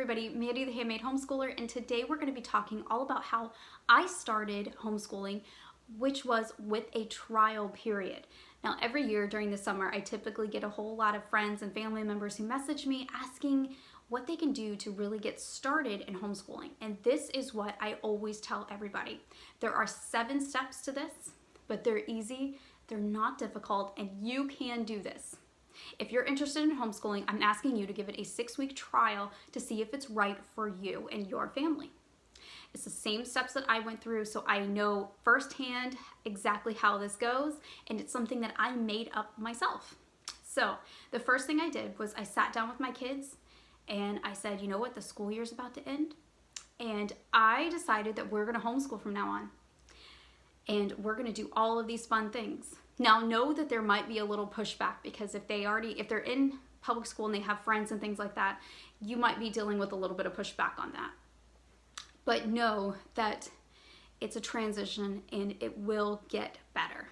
everybody, Mandy the Handmade Homeschooler, and today we're going to be talking all about how I started homeschooling, which was with a trial period. Now, every year during the summer, I typically get a whole lot of friends and family members who message me asking what they can do to really get started in homeschooling. And this is what I always tell everybody. There are 7 steps to this, but they're easy, they're not difficult, and you can do this. If you're interested in homeschooling, I'm asking you to give it a 6-week trial to see if it's right for you and your family. It's the same steps that I went through, so I know firsthand exactly how this goes, and it's something that I made up myself. So the first thing I did was I sat down with my kids and I said, you know what, the school year's about to end, and I decided that we're gonna homeschool from now on. And we're gonna do all of these fun things. Now, know that there might be a little pushback because if they're in public school and they have friends and things like that, you might be dealing with a little bit of pushback on that. But know that it's a transition and it will get better.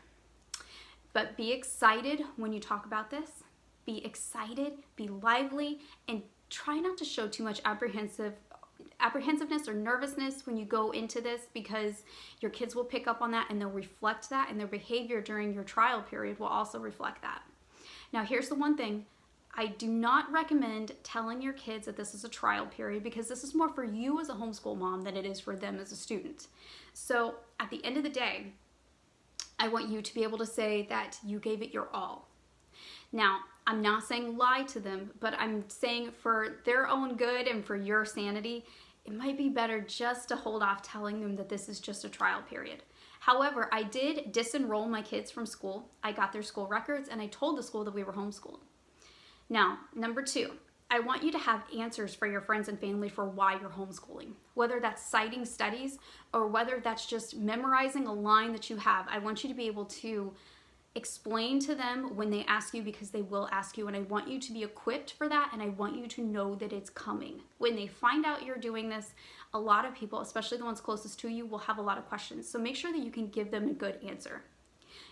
But be excited when you talk about this. Be excited, be lively, and try not to show too much apprehensiveness or nervousness when you go into this, because your kids will pick up on that and they'll reflect that, and their behavior during your trial period will also reflect that. Now, here's the one thing. I do not recommend telling your kids that this is a trial period, because this is more for you as a homeschool mom than it is for them as a student. So at the end of the day, I want you to be able to say that you gave it your all. Now, I'm not saying lie to them, but I'm saying for their own good and for your sanity, it might be better just to hold off telling them that this is just a trial period. However, I did disenroll my kids from school. I got their school records and I told the school that we were homeschooled. Now, number 2, I want you to have answers for your friends and family for why you're homeschooling. Whether that's citing studies or whether that's just memorizing a line that you have, I want you to be able to explain to them when they ask you, because they will ask you, and I want you to be equipped for that, and I want you to know that it's coming. When they find out you're doing this, a lot of people, especially the ones closest to you, will have a lot of questions. So make sure that you can give them a good answer.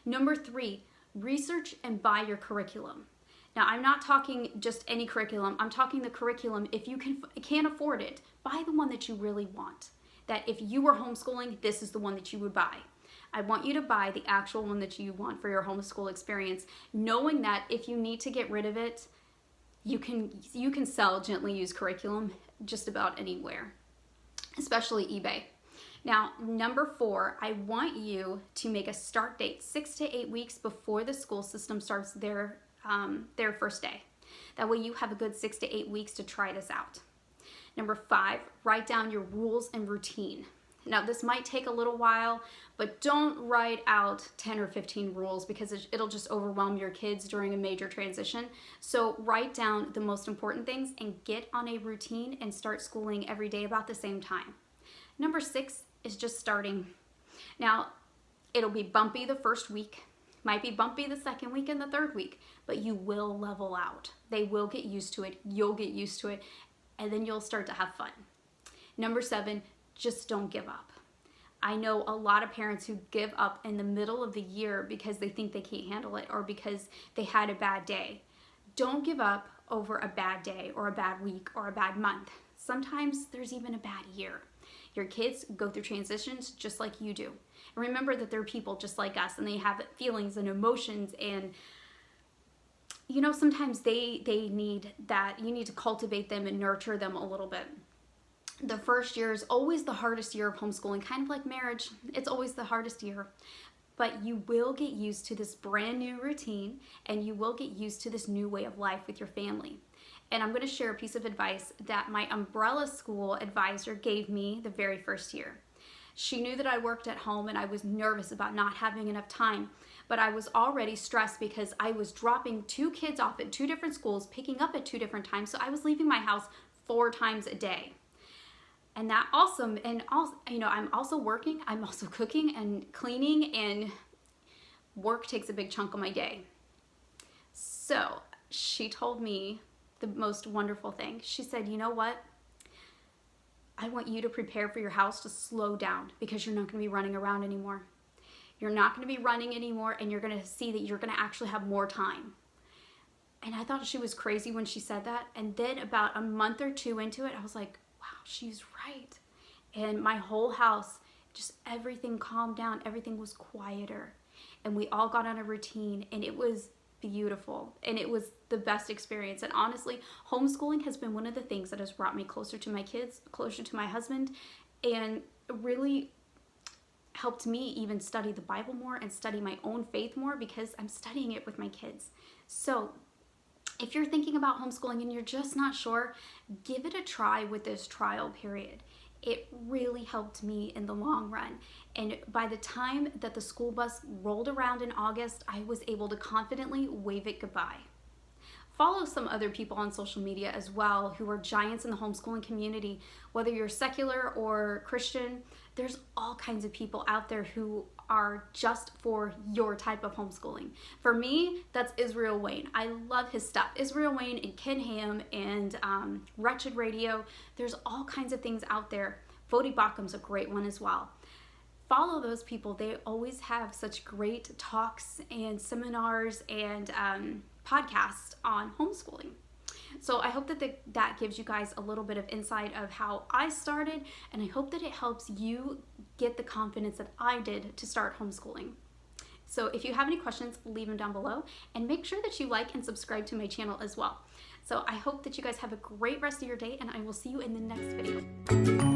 Number 3, research and buy your curriculum. Now, I'm not talking just any curriculum. I'm talking the curriculum, if you can't afford it, buy the one that you really want. That if you were homeschooling, this is the one that you would buy. I want you to buy the actual one that you want for your homeschool experience, knowing that if you need to get rid of it, you can sell gently used curriculum just about anywhere, especially eBay. Now, number 4, I want you to make a start date 6 to 8 weeks before the school system starts their first day. That way you have a good 6 to 8 weeks to try this out. Number 5, write down your rules and routine. Now, this might take a little while, but don't write out 10 or 15 rules, because it'll just overwhelm your kids during a major transition. So write down the most important things and get on a routine and start schooling every day about the same time. Number 6 is just starting. Now, it'll be bumpy the first week, might be bumpy the second week and the third week, but you will level out. They will get used to it, you'll get used to it, and then you'll start to have fun. Number 7, just don't give up. I know a lot of parents who give up in the middle of the year because they think they can't handle it or because they had a bad day. Don't give up over a bad day or a bad week or a bad month. Sometimes there's even a bad year. Your kids go through transitions just like you do. And remember that they're people just like us, and they have feelings and emotions, and sometimes they need that. You need to cultivate them and nurture them a little bit. The first year is always the hardest year of homeschooling, kind of like marriage. It's always the hardest year. But you will get used to this brand new routine, and you will get used to this new way of life with your family. And I'm going to share a piece of advice that my umbrella school advisor gave me the very first year. She knew that I worked at home and I was nervous about not having enough time, but I was already stressed because I was dropping 2 kids off at 2 different schools, picking up at 2 different times, so I was leaving my house 4 times a day. And that also, I'm also working, I'm also cooking and cleaning, and work takes a big chunk of my day. So she told me the most wonderful thing. She said, you know what? I want you to prepare for your house to slow down, because you're not going to be running around anymore. You're not going to be running anymore, and you're going to see that you're going to actually have more time. And I thought she was crazy when she said that. And then about a month or two into it, I was like, wow, she's right. And my whole house, just everything calmed down. Everything was quieter. And we all got on a routine, and it was beautiful. And it was the best experience. And honestly, homeschooling has been one of the things that has brought me closer to my kids, closer to my husband, and really helped me even study the Bible more and study my own faith more because I'm studying it with my kids. So if you're thinking about homeschooling and you're just not sure, give it a try with this trial period. It really helped me in the long run. And by the time that the school bus rolled around in August, I was able to confidently wave it goodbye. Follow some other people on social media as well who are giants in the homeschooling community. Whether you're secular or Christian, there's all kinds of people out there who are just for your type of homeschooling. For me, that's Israel Wayne. I love his stuff. Israel Wayne and Ken Ham and Wretched Radio. There's all kinds of things out there. Vodi Bakkum's a great one as well. Follow those people. They always have such great talks and seminars and podcasts on homeschooling. So I hope that that gives you guys a little bit of insight of how I started, and I hope that it helps you get the confidence that I did to start homeschooling. So if you have any questions, leave them down below, and make sure that you like and subscribe to my channel as well. So I hope that you guys have a great rest of your day, and I will see you in the next video.